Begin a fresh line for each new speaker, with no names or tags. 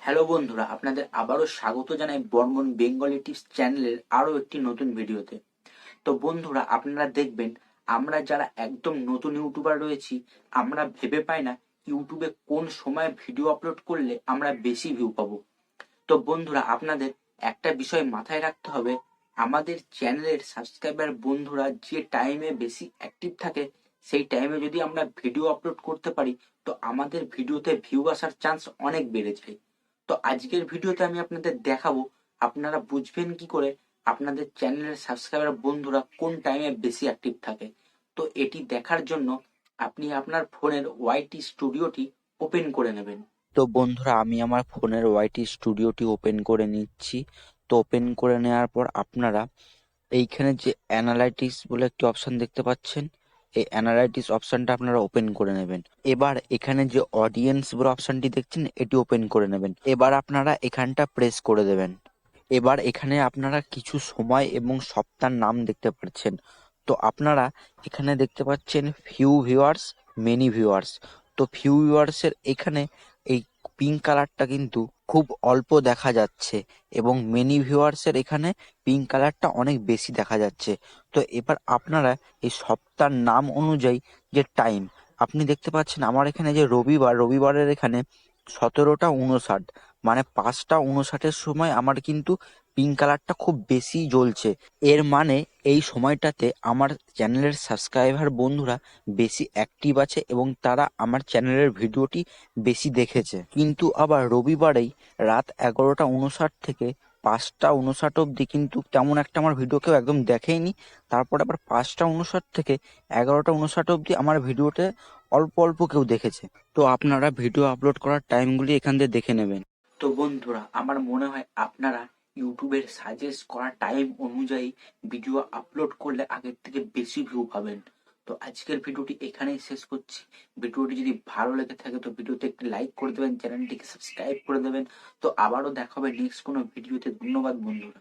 Hello বন্ধুরা, আপনাদের আবারও স্বাগত জানাই বর্মন বেঙ্গলি টিপস চ্যানেলের আরো একটি নতুন ভিডিওতে। তো বন্ধুরা, আপনারা দেখবেন আমরা যারা একদম নতুন ইউটিউবার রয়েছি, আমরা ভেবে পাই না ইউটিউবে কোন সময় ভিডিও আপলোড করলে আমরা বেশি ভিউ পাবো। তো বন্ধুরা, আপনাদের একটা বিষয় মাথায় রাখতে হবে, আমাদের চ্যানেলের সাবস্ক্রাইবার বন্ধুরা যে টাইমে বেশি অ্যাক্টিভ থাকে সেই টাইমে যদি আমরা ভিডিও আপলোড করতে পারি, তো আমাদের ভিডিওতে ভিউ আসার চান্স অনেক বেড়ে যায়। তো আজকের ভিডিওতে আমি আপনাদের দেখাবো আপনারা বুঝবেন কি করে আপনাদের চ্যানেলের সাবস্ক্রাইবার বন্ধুরা কোন টাইমে বেশি অ্যাক্টিভ থাকে। তো এটি দেখার জন্য আপনি আপনার ফোনের ওয়াইটি স্টুডিওটি ওপেন করে নেবেন। তো বন্ধুরা, আমি আমার ফোনের ওয়াইটি স্টুডিওটি ওপেন করে নিচ্ছি। তো ওপেন করে নেওয়ার পর আপনারা এইখানে যে অ্যানালাইটিক্স বলে একটি অপশন দেখতে পাচ্ছেন, এই অ্যানালাইটিক্স অপশনটা আপনারা ওপেন করে নেবেন। এবার এখানে যে অডিয়েন্স বলে অপশনটি দেখছেন, এটি ওপেন করে নেবেন। এবার আপনারা এখানটা প্রেস করে দেবেন। এবার এখানে আপনারা কিছু সময় এবং সপ্তাহের নাম দেখতে পাচ্ছেন। তো আপনারা এখানে দেখতে পাচ্ছেন ফিউ ভিউয়ার্স, মেনি ভিউয়ার্স। তো ফিউ ভিউয়ার্সের এখানে এই পিঙ্ক কালারটা কিন্তু খুব অল্প দেখা যাচ্ছে এবং মেনি ভিউয়ার্সের এখানে পিঙ্ক কালারটা অনেক বেশি দেখা যাচ্ছে। তো এবার আপনারা এই সপ্তাহের নাম অনুযায়ী যে টাইম আপনি দেখতে পাচ্ছেন, আমার এখানে যে রবিবারের এখানে 17টা 59, মানে 5টা 59-এর সময় আমার কিন্তু পিঙ্ক কালারটা খুব বেশি জ্বলছে। এর মানে এই সময়টাতে আমার চ্যানেলের সাবস্ক্রাইবার বন্ধুরা বেশি অ্যাক্টিভ আছে এবং তারা আমার চ্যানেলের ভিডিওটি বেশি দেখেছে। কিন্তু আবার রবিবারেই রাত 11টা 59 থেকে 5টা 59 অবধি কিন্তু তেমন একটা আমার ভিডিও কেউ একদম দেখেইনি। তারপর আবার 5টা 59 থেকে 11টা 59 অবধি আমার ভিডিওতে অল্প অল্প কেউ দেখেছে। তো আপনারা ভিডিও আপলোড করার টাইমগুলি এখান থেকে দেখে নেবেন। তো বন্ধুরা, আমার মনে হয় আপনারা ইউটিউবের সাজেস্ট করা টাইম অনুযায়ী ভিডিও আপলোড করলে আগের থেকে বেশি ভিউ পাবেন। তো আজকের ভিডিওটি এখানেই শেষ করছি। ভিডিওটি যদি ভালো লেগে থাকে তো ভিডিওতে একটি লাইক করে দেবেন, চ্যানেলটিকে সাবস্ক্রাইব করে দেবেন। তো আবারও দেখা হবে নেক্সট কোনো ভিডিওতে। ধন্যবাদ বন্ধুরা।